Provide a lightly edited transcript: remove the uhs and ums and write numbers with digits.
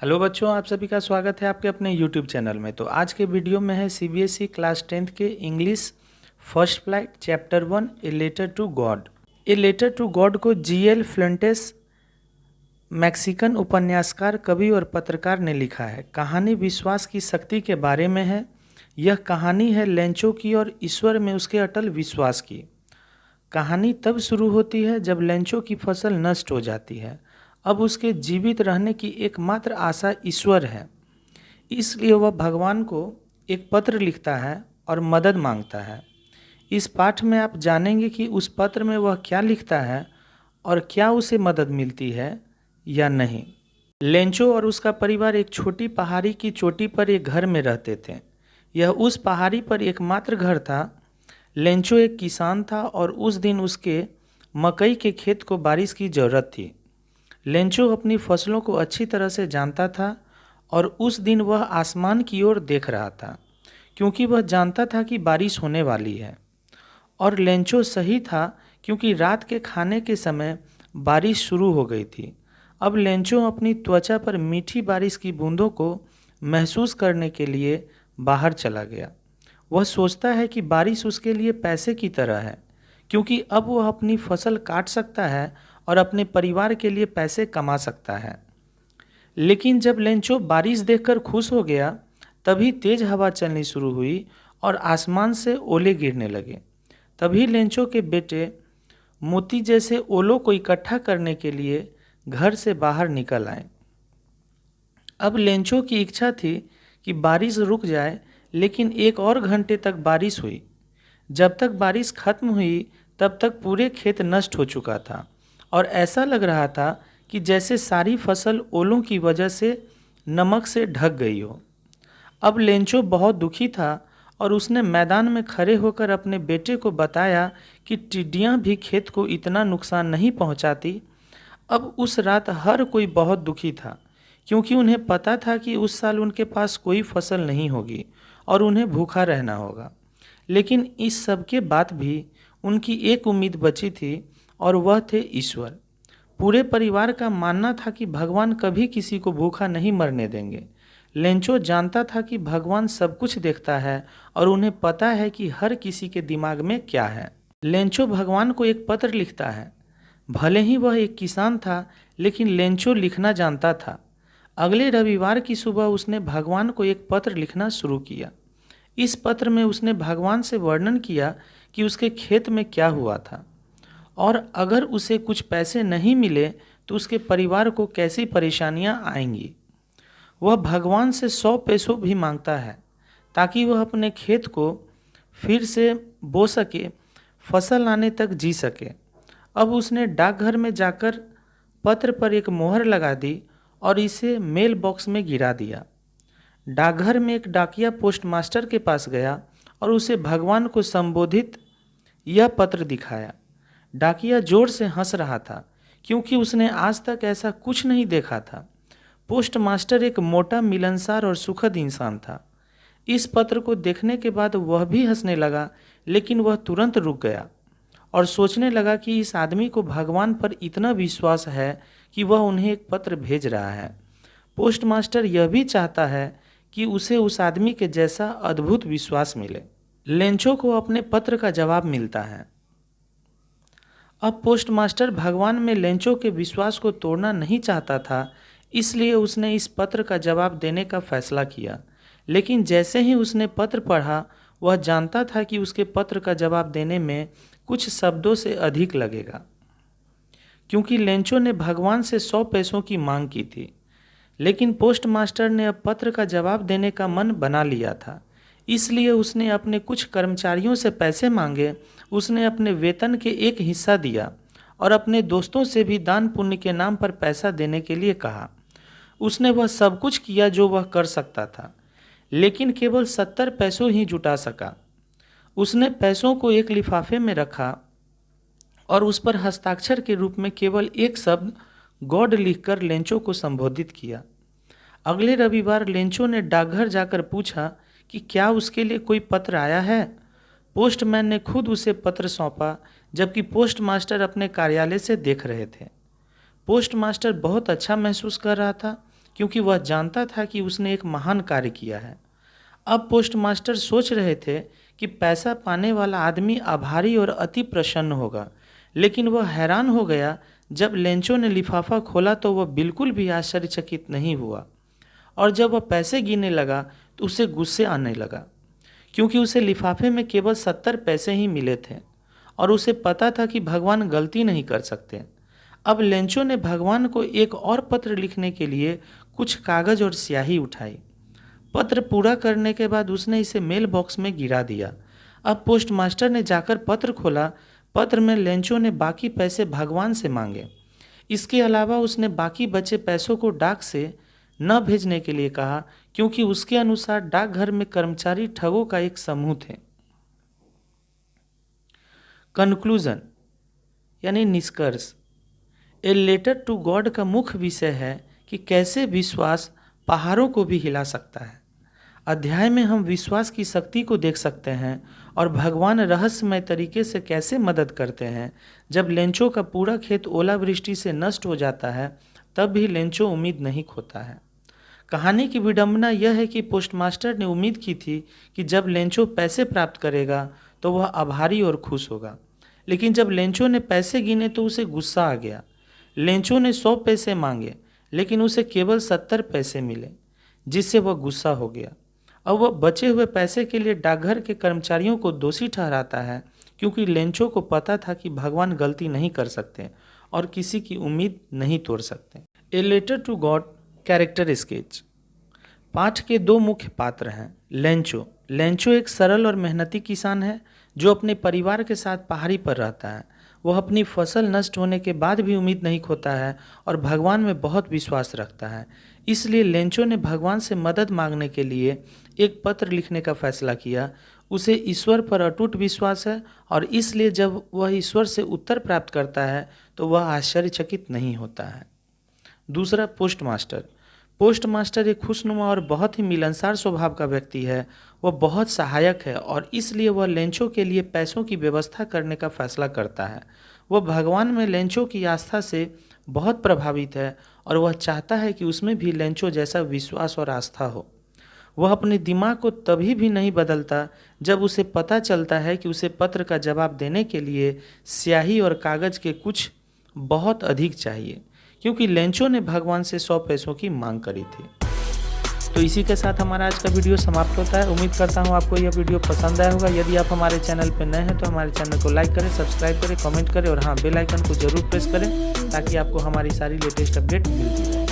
Hello बच्चों, आप सभी का स्वागत है आपके अपने यूट्यूब चैनल में। तो आज के वीडियो में है सीबीएसई क्लास 10th के English first flight chapter 1 a letter to God. A letter to God को जीएल फ्लेंटेस मैक्सिकन उपन्यासकार, कवि और पत्रकार ने लिखा है। कहानी विश्वास की शक्ति के बारे में है। यह कहानी है लेंचो की और ईश्वर में उसके अटल विश्वास की। कहानी तब शुरू होती है जब लेंचो की फसल नष्ट हो जाती है। अब उसके जीवित रहने की एकमात्र आशा ईश्वर है, इसलिए वह भगवान को एक पत्र लिखता है और मदद मांगता है। इस पाठ में आप जानेंगे कि उस पत्र में वह क्या लिखता है और क्या उसे मदद मिलती है या नहीं। लेंचो और उसका परिवार एक छोटी पहाड़ी की चोटी पर एक घर में रहते थे। यह उस पहाड़ी पर एकमात्र घर था। लेंचो एक किसान था और उस दिन उसके मकई के खेत को बारिश की ज़रूरत थी। लेंचो अपनी फसलों को अच्छी तरह से जानता था और उस दिन वह आसमान की ओर देख रहा था, क्योंकि वह जानता था कि बारिश होने वाली है। और लेंचो सही था, क्योंकि रात के खाने के समय बारिश शुरू हो गई थी। अब लेंचो अपनी त्वचा पर मीठी बारिश की बूंदों को महसूस करने के लिए बाहर चला गया। वह सोचता है कि बारिश उसके लिए पैसे की तरह है, क्योंकि अब वह अपनी फसल काट सकता है और अपने परिवार के लिए पैसे कमा सकता है। लेकिन जब लेंचो बारिश देखकर खुश हो गया, तभी तेज हवा चलनी शुरू हुई और आसमान से ओले गिरने लगे। तभी लेंचो के बेटे मोती जैसे ओलों को इकट्ठा करने के लिए घर से बाहर निकल आए। अब लेंचो की इच्छा थी कि बारिश रुक जाए, लेकिन एक और घंटे तक बारिश हुई। जब तक बारिश खत्म हुई, तब तक पूरे खेत नष्ट हो चुका था और ऐसा लग रहा था कि जैसे सारी फसल ओलों की वजह से नमक से ढक गई हो। अब लेंचो बहुत दुखी था और उसने मैदान में खड़े होकर अपने बेटे को बताया कि टिड्डियां भी खेत को इतना नुकसान नहीं पहुंचाती। अब उस रात हर कोई बहुत दुखी था, क्योंकि उन्हें पता था कि उस साल उनके पास कोई फसल नहीं होगी और उन्हें भूखा रहना होगा। लेकिन इस सब के बाद भी उनकी एक उम्मीद बची थी और वह थे ईश्वर। पूरे परिवार का मानना था कि भगवान कभी किसी को भूखा नहीं मरने देंगे। लेंचो जानता था कि भगवान सब कुछ देखता है और उन्हें पता है कि हर किसी के दिमाग में क्या है। लेंचो भगवान को एक पत्र लिखता है। भले ही वह एक किसान था, लेकिन लेंचो लिखना जानता था। अगले रविवार की सुबह उसने भगवान को एक पत्र लिखना शुरू किया। इस पत्र में उसने भगवान से वर्णन किया कि उसके खेत में क्या हुआ था और अगर उसे कुछ पैसे नहीं मिले तो उसके परिवार को कैसी परेशानियां आएंगी। वह भगवान से 100 पैसों भी मांगता है, ताकि वह अपने खेत को फिर से बो सके, फसल आने तक जी सके। अब उसने डाकघर में जाकर पत्र पर एक मोहर लगा दी और इसे मेल बॉक्स में गिरा दिया। डाकघर में एक डाकिया पोस्टमास्टर के पास गया और उसे भगवान को संबोधित यह पत्र दिखाया। डाकिया जोर से हंस रहा था, क्योंकि उसने आज तक ऐसा कुछ नहीं देखा था। पोस्टमास्टर एक मोटा, मिलनसार और सुखद इंसान था। इस पत्र को देखने के बाद वह भी हंसने लगा, लेकिन वह तुरंत रुक गया और सोचने लगा कि इस आदमी को भगवान पर इतना विश्वास है कि वह उन्हें एक पत्र भेज रहा है। पोस्टमास्टर यह भी चाहता है कि उसे उस आदमी के जैसा अद्भुत विश्वास मिले। लेंचो को अपने पत्र का जवाब मिलता है। अब पोस्टमास्टर भगवान में लेंचो के विश्वास को तोड़ना नहीं चाहता था, इसलिए उसने इस पत्र का जवाब देने का फैसला किया। लेकिन जैसे ही उसने पत्र पढ़ा, वह जानता था कि उसके पत्र का जवाब देने में कुछ शब्दों से अधिक लगेगा, क्योंकि लेंचो ने भगवान से 100 पैसों की मांग की थी। लेकिन पोस्टमास्टर ने अब पत्र का जवाब देने का मन बना लिया था, इसलिए उसने अपने कुछ कर्मचारियों से पैसे मांगे। उसने अपने वेतन के एक हिस्सा दिया और अपने दोस्तों से भी दान पुण्य के नाम पर पैसा देने के लिए कहा। उसने वह सब कुछ किया जो वह कर सकता था, लेकिन केवल 70 पैसों ही जुटा सका। उसने पैसों को एक लिफाफे में रखा और उस पर हस्ताक्षर के रूप में केवल एक शब्द गॉड लिखकर लेंचो को संबोधित किया। अगले रविवार लेंचो ने डाकघर जाकर पूछा कि क्या उसके लिए कोई पत्र आया है। पोस्टमैन ने खुद उसे पत्र सौंपा, जबकि पोस्टमास्टर अपने कार्यालय से देख रहे थे। पोस्टमास्टर बहुत अच्छा महसूस कर रहा था, क्योंकि वह जानता था कि उसने एक महान कार्य किया है। अब पोस्टमास्टर सोच रहे थे कि पैसा पाने वाला आदमी आभारी और अति प्रसन्न होगा, लेकिन वह हैरान हो गया जब लेंचो ने लिफाफा खोला तो वह बिल्कुल भी आश्चर्यचकित नहीं हुआ, और जब वह पैसे गिनने लगा तो उसे गुस्से आने लगा, क्योंकि उसे लिफाफे में केवल 70 पैसे ही मिले थे और उसे पता था कि भगवान गलती नहीं कर सकते। अब लेंचो ने भगवान को एक और पत्र लिखने के लिए कुछ कागज और स्याही उठाई। पत्र पूरा करने के बाद उसने इसे मेल बॉक्स में गिरा दिया। अब पोस्टमास्टर ने जाकर पत्र खोला। पत्र में लेंचो ने बाकी पैसे भगवान से मांगे। इसके अलावा उसने बाकी बचे पैसों को डाक से न भेजने के लिए कहा, क्योंकि उसके अनुसार डाकघर में कर्मचारी ठगों का एक समूह थे। कंक्लूजन यानी निष्कर्ष। ए लेटर टू गॉड का मुख्य विषय है कि कैसे विश्वास पहाड़ों को भी हिला सकता है। अध्याय में हम विश्वास की शक्ति को देख सकते हैं और भगवान रहस्यमय तरीके से कैसे मदद करते हैं। जब लेंचो का पूरा खेत ओलावृष्टि से नष्ट हो जाता है तब भी लेंचो उम्मीद नहीं खोता है। कहानी की विडंबना यह है कि पोस्टमास्टर ने उम्मीद की थी कि जब लेंचो पैसे प्राप्त करेगा तो वह आभारी और खुश होगा, लेकिन जब लेंचो ने पैसे गिने तो उसे गुस्सा आ गया। लेंचो ने 100 पैसे मांगे, लेकिन उसे केवल 70 पैसे मिले, जिससे वह गुस्सा हो गया। अब वह बचे हुए पैसे के लिए डाकघर के कर्मचारियों को दोषी ठहराता है, क्योंकि लेंचो को पता था कि भगवान गलती नहीं कर सकते और किसी की उम्मीद नहीं तोड़ सकते। A letter to God character sketch. पाठ के 2 मुख्य पात्र हैं। लेंचो एक सरल और मेहनती किसान है जो अपने परिवार के साथ पहाड़ी पर रहता है। वह अपनी फसल नष्ट होने के बाद भी उम्मीद नहीं खोता है और भगवान में बहुत विश्वास रखता है। इसलिए लेंचो ने भगवान से मदद मांगने के लिए एक पत्र लिखने का फैसला किया। उसे ईश्वर पर अटूट विश्वास है और इसलिए जब वह ईश्वर से उत्तर प्राप्त करता है तो वह आश्चर्यचकित नहीं होता है। दूसरा, पोस्टमास्टर एक खुशनुमा और बहुत ही मिलनसार स्वभाव का व्यक्ति है। वह बहुत सहायक है और इसलिए वह लेंचो के लिए पैसों की व्यवस्था करने का फैसला करता है। वह भगवान में लेंचो की आस्था से बहुत प्रभावित है और वह चाहता है कि उसमें भी लेंचो जैसा विश्वास और आस्था हो। वह अपने दिमाग को तभी भी नहीं बदलता जब उसे पता चलता है कि उसे पत्र का जवाब देने के लिए स्याही और कागज के कुछ बहुत अधिक चाहिए, क्योंकि लेंचो ने भगवान से 100 पैसों की मांग करी थी। तो इसी के साथ हमारा आज का वीडियो समाप्त होता है। उम्मीद करता हूँ आपको यह वीडियो पसंद आया होगा। यदि आप हमारे चैनल पर नए हैं तो हमारे चैनल को लाइक करें, सब्सक्राइब करें, कमेंट करें और हाँ, बेल आइकन को जरूर प्रेस करें ताकि आपको हमारी सारी लेटेस्ट अपडेट मिलती रहे।